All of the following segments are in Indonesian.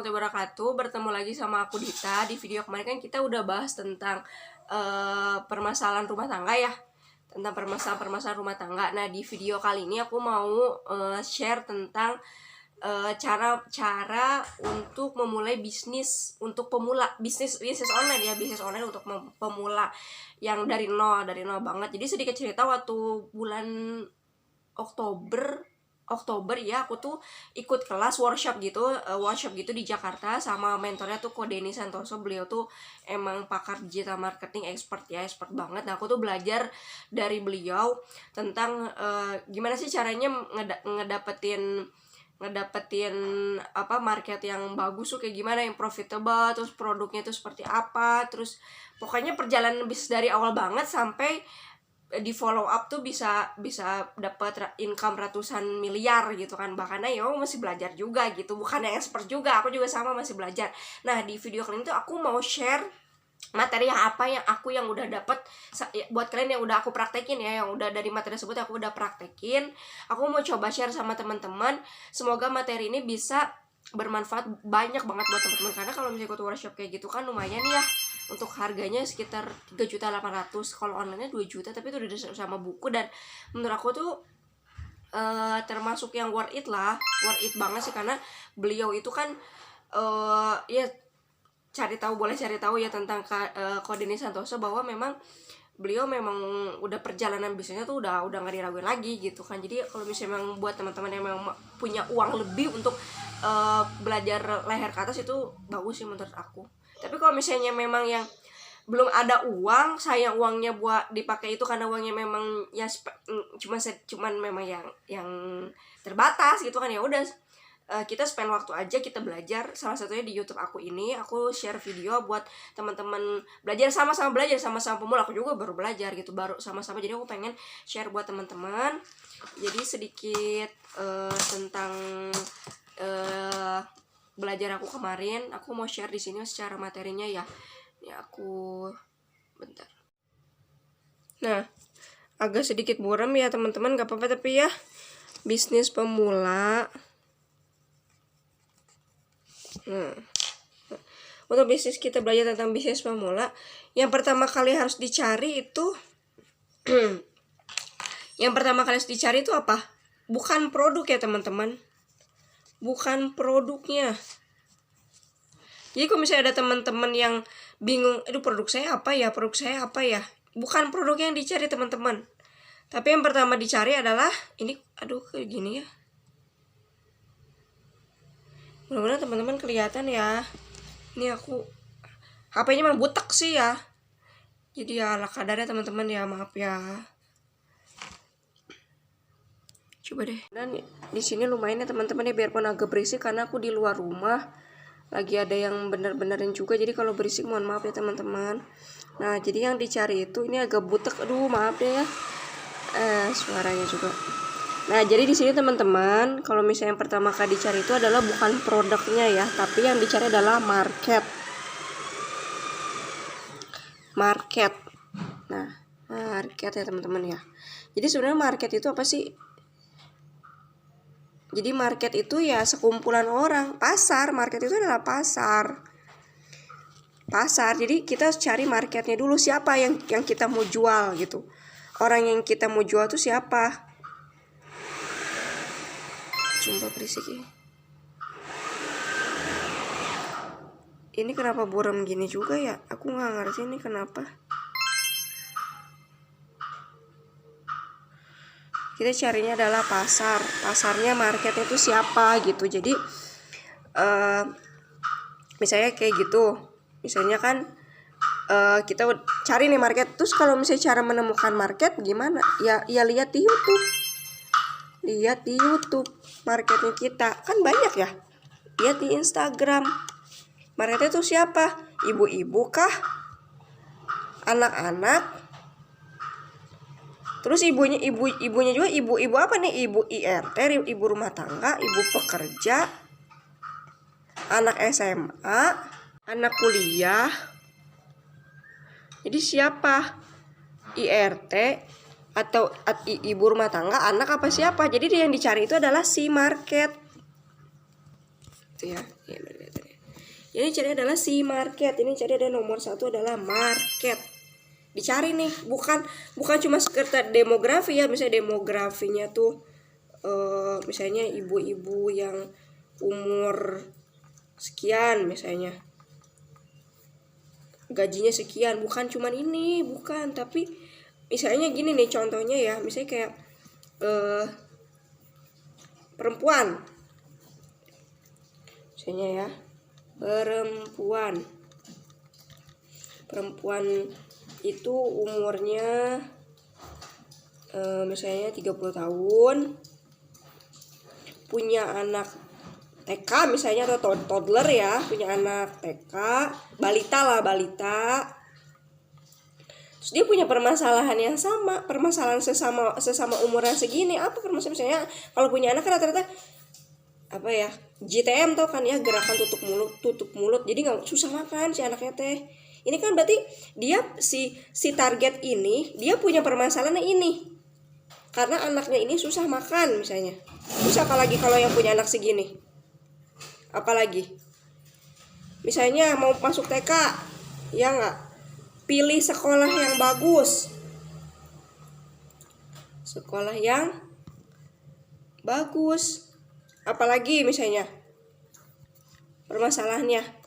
warahmatullahi wabarakatuh. Bertemu lagi sama aku Dita. Di video kemarin kan kita udah bahas tentang permasalahan rumah tangga ya, tentang permasalahan rumah tangga. Nah, di video kali ini aku mau share tentang cara untuk memulai bisnis untuk pemula, bisnis online ya, bisnis online untuk pemula yang dari nol banget. Jadi sedikit cerita, waktu bulan Oktober ya, aku tuh ikut kelas workshop gitu di Jakarta sama mentornya tuh Ko Denny Santoso. Beliau tuh emang pakar digital marketing, expert banget. Nah, aku tuh belajar dari beliau tentang gimana sih caranya ngedapetin apa market yang bagus tuh kayak gimana, yang profitable, terus produknya tuh seperti apa, terus pokoknya perjalanan bisnis dari awal banget sampai di follow up tuh bisa dapat income ratusan miliar gitu kan. Bahkan ya masih belajar juga gitu, bukan yang expert juga, aku juga sama masih belajar. Nah, di video kali ini tuh aku mau share materi yang udah dapat buat kalian, yang udah aku praktekin ya, yang udah dari materi tersebut aku udah praktekin. Aku mau coba share sama teman-teman, semoga materi ini bisa bermanfaat banyak banget buat teman-teman. Karena kalau misalnya ikut workshop kayak gitu kan lumayan ya, untuk harganya sekitar 3.800.000, kalau online-nya 2 juta, tapi itu udah sama buku. Dan menurut aku tuh termasuk yang worth it banget sih, karena beliau itu kan ya boleh cari tahu ya tentang Ko Denny Santoso, bahwa memang beliau memang udah perjalanan bisnisnya tuh udah nggak diraguin lagi gitu kan. Jadi kalau misalnya memang buat teman-teman yang memang punya uang lebih untuk belajar leher ke atas, itu bagus sih menurut aku. Tapi kalau misalnya memang yang belum ada uang, sayang uangnya buat dipakai itu, karena uangnya memang ya cuman memang yang terbatas gitu kan, ya udah kita spend waktu aja, kita belajar. Salah satunya di YouTube aku ini, aku share video buat teman-teman belajar, sama-sama pemula. Aku juga baru belajar gitu, baru sama-sama. Jadi aku pengen share buat teman-teman. Jadi sedikit tentang belajar aku kemarin, aku mau share di sini secara materinya ya. Ini aku bentar. Nah, agak sedikit buram ya teman-teman, gak apa-apa, tapi ya bisnis pemula. Untuk bisnis, kita belajar tentang bisnis pemula, yang pertama kali harus dicari itu itu apa? Bukan produk ya teman-teman, bukan produknya. Jadi kalau misalnya ada teman-teman yang bingung, produk saya apa ya, bukan produk yang dicari teman-teman. Tapi yang pertama dicari adalah ini, kayak gini ya. Mudah-mudahan teman-teman kelihatan ya. Ini aku HP-nya memang butek sih ya. Jadi ya ala kadarnya teman-teman ya, maaf ya. Coba deh. Dan di sini lumayan ya teman-teman ya, biarpun agak berisik karena aku di luar rumah. Lagi ada yang bener-benerin juga, jadi kalau berisik mohon maaf ya teman-teman. Nah, jadi yang dicari itu ini agak butek, maaf deh ya. Suaranya juga. Nah, jadi di sini teman-teman, kalau misalnya yang pertama kali dicari itu adalah bukan produknya ya, tapi yang dicari adalah market. Nah, market ya teman-teman ya. Jadi sebenarnya market itu apa sih? Jadi market itu ya sekumpulan orang. Market itu adalah pasar. Jadi kita harus cari marketnya dulu, siapa yang kita mau jual gitu. Orang yang kita mau jual tuh siapa? Sumpah berisik ya. Ini kenapa buram gini juga ya? Aku nggak ngerti ini kenapa. Kita carinya adalah pasarnya, marketnya itu siapa gitu. Jadi misalnya kayak gitu, misalnya kan kita cari nih market. Terus kalau misalnya cara menemukan market gimana ya, lihat di YouTube marketnya kita kan banyak ya. Lihat di Instagram marketnya itu siapa, ibu-ibu kah, anak-anak. Terus ibunya juga ibu apa nih? Ibu IRT, ibu rumah tangga, ibu pekerja, anak SMA, anak kuliah. Jadi siapa? IRT atau ibu rumah tangga, anak apa siapa? Jadi yang dicari itu adalah si market. Itu ya. Jadi cari adalah si market. Ini cari ada nomor 1 adalah market. Dicari nih, bukan cuma sekedar demografi ya. Misalnya demografinya tuh misalnya ibu-ibu yang umur sekian misalnya, gajinya sekian, bukan cuman ini, bukan. Tapi misalnya gini nih contohnya ya, misalnya kayak perempuan misalnya ya, perempuan itu umurnya misalnya 30 tahun, punya anak TK misalnya atau toddler ya, punya anak TK, balita. Terus dia punya permasalahan yang sama, permasalahan sesama umuran segini. Apa permasalahan? Misalnya kalau punya anak kan rata-rata apa ya, GTM tau kan ya, gerakan tutup mulut. Jadi nggak susah makan si anaknya teh. Ini kan berarti dia si target ini dia punya permasalahan ini. Karena anaknya ini susah makan misalnya. Terus apalagi kalau yang punya anak segini? Apalagi? Misalnya mau masuk TK, ya nggak? Pilih sekolah yang bagus. Sekolah yang bagus. Apalagi misalnya permasalahannya.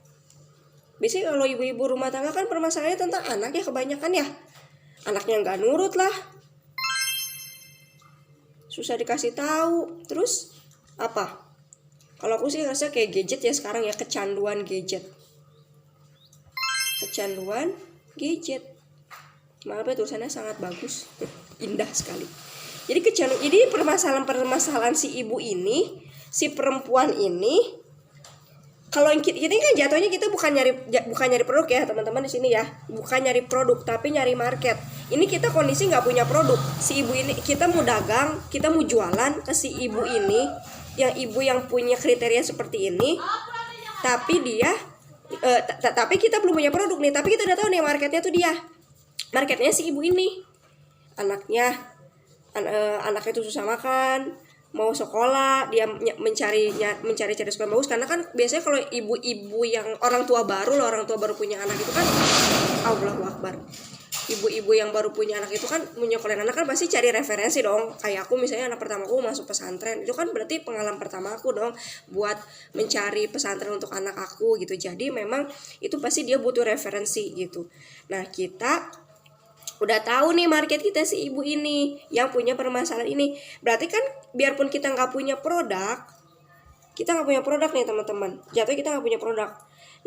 Biasanya kalau ibu-ibu rumah tangga kan permasalahannya tentang anak ya kebanyakan ya. Anaknya nggak nurut lah, susah dikasih tahu. Terus apa? Kalau aku sih ngerasa kayak gadget ya sekarang ya, kecanduan gadget. Maaf ya, tulisannya sangat bagus, indah sekali. Jadi permasalahan si ibu ini, si perempuan ini, kalau kita kan jatuhnya kita bukan nyari produk ya teman-teman di sini ya, bukan nyari produk tapi nyari market. Ini kita kondisi nggak punya produk. Si ibu ini, kita mau dagang, kita mau jualan ke si ibu ini, yang punya kriteria seperti ini, tapi dia tapi kita belum punya produk nih, tapi kita udah tahu nih marketnya tuh dia. Marketnya si ibu ini. Anaknya tuh susah makan, mau sekolah, dia mencari sekolah bagus. Karena kan biasanya kalau ibu-ibu yang orang tua baru punya anak itu kan, Allahu Akbar, ibu-ibu yang baru punya anak itu kan menyekolahkan anak kan pasti cari referensi dong. Kayak aku misalnya anak pertamaku masuk pesantren, itu kan berarti pengalaman pertama aku dong buat mencari pesantren untuk anak aku gitu. Jadi memang itu pasti dia butuh referensi gitu. Nah, kita udah tahu nih market kita si ibu ini yang punya permasalahan ini. Berarti kan biarpun kita nggak punya produk nih teman-teman, jatuhnya kita nggak punya produk.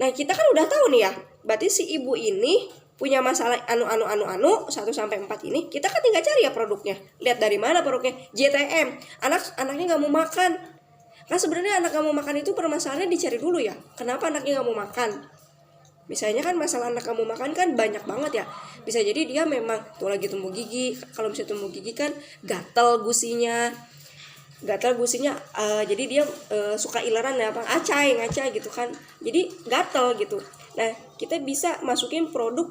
Nah, kita kan udah tahu nih ya, berarti si ibu ini punya masalah anu 1 sampai 4 ini. Kita kan tinggal cari ya produknya. Lihat dari mana produknya. JTM, anaknya nggak mau makan. Kan sebenarnya anak nggak mau makan itu permasalahannya dicari dulu ya. Kenapa anaknya nggak mau makan? Misalnya kan masalah anak kamu makan kan banyak banget ya. Bisa jadi dia memang tuh lagi tumbuh gigi. Kalau misalnya tumbuh gigi kan gatal gusinya, jadi dia suka ileran ya, ngacai gitu kan. Jadi gatal gitu. Nah, kita bisa masukin produk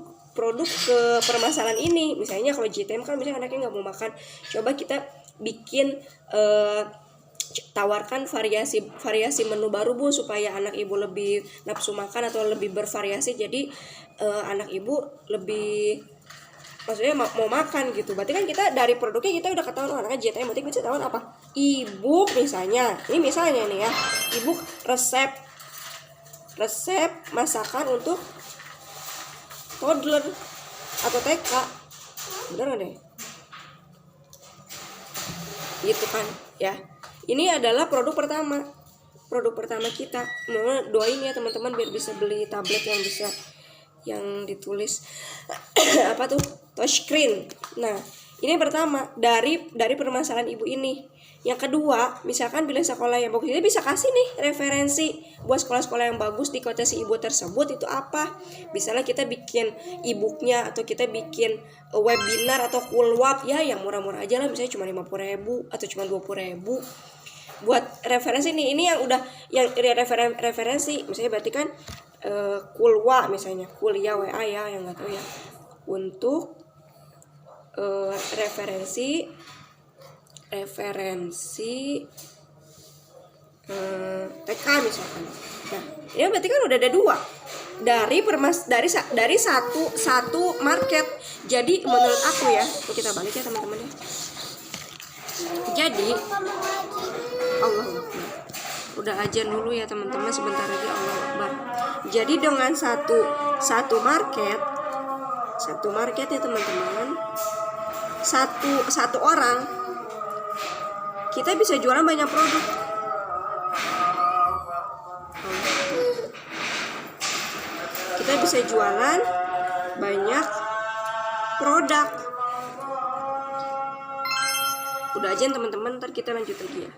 ke permasalahan ini. Misalnya kalau JTM kan misalnya anaknya nggak mau makan, coba kita bikin tawarkan variasi menu baru Bu, supaya anak ibu lebih nafsu makan atau lebih bervariasi. Jadi anak ibu lebih, maksudnya mau makan gitu. Berarti kan kita dari produknya kita udah ketahuan anaknya JTM, berarti kita tahu apa? Ibu misalnya. Ini misalnya nih ya, ibu resep masakan untuk toddler atau TK. Bener gak deh? Gitu kan ya. Ini adalah produk pertama kita. Doain ya teman-teman biar bisa beli tablet yang ditulis apa tuh, touchscreen. Nah, ini pertama dari permasalahan ibu ini. Yang kedua, misalkan bila sekolah yang bagus, kita bisa kasih nih referensi buat sekolah-sekolah yang bagus di kota si ibu tersebut itu apa. Misalnya kita bikin e-booknya, atau kita bikin webinar atau kulwap ya, yang murah-murah aja lah, misalnya cuma 50.000 atau cuma 20.000. Buat referensi nih, ini yang udah yang referensi. Misalnya berarti kan kulwa, misalnya kuliah WA ya, yang nggak tahu ya, untuk referensi TK misalkan. Nah, ini berarti kan udah ada 2 dari satu market. Jadi menurut aku ya, kita balik ya teman-teman ya. Jadi Allah Akbar. Udah ajan dulu ya teman-teman, sebentar lagi Allah Akbar. Jadi dengan satu market ya teman-teman, satu orang kita bisa jualan banyak produk. Kita bisa jualan banyak produk. Udah aja teman-teman, ntar kita lanjut lagi ya.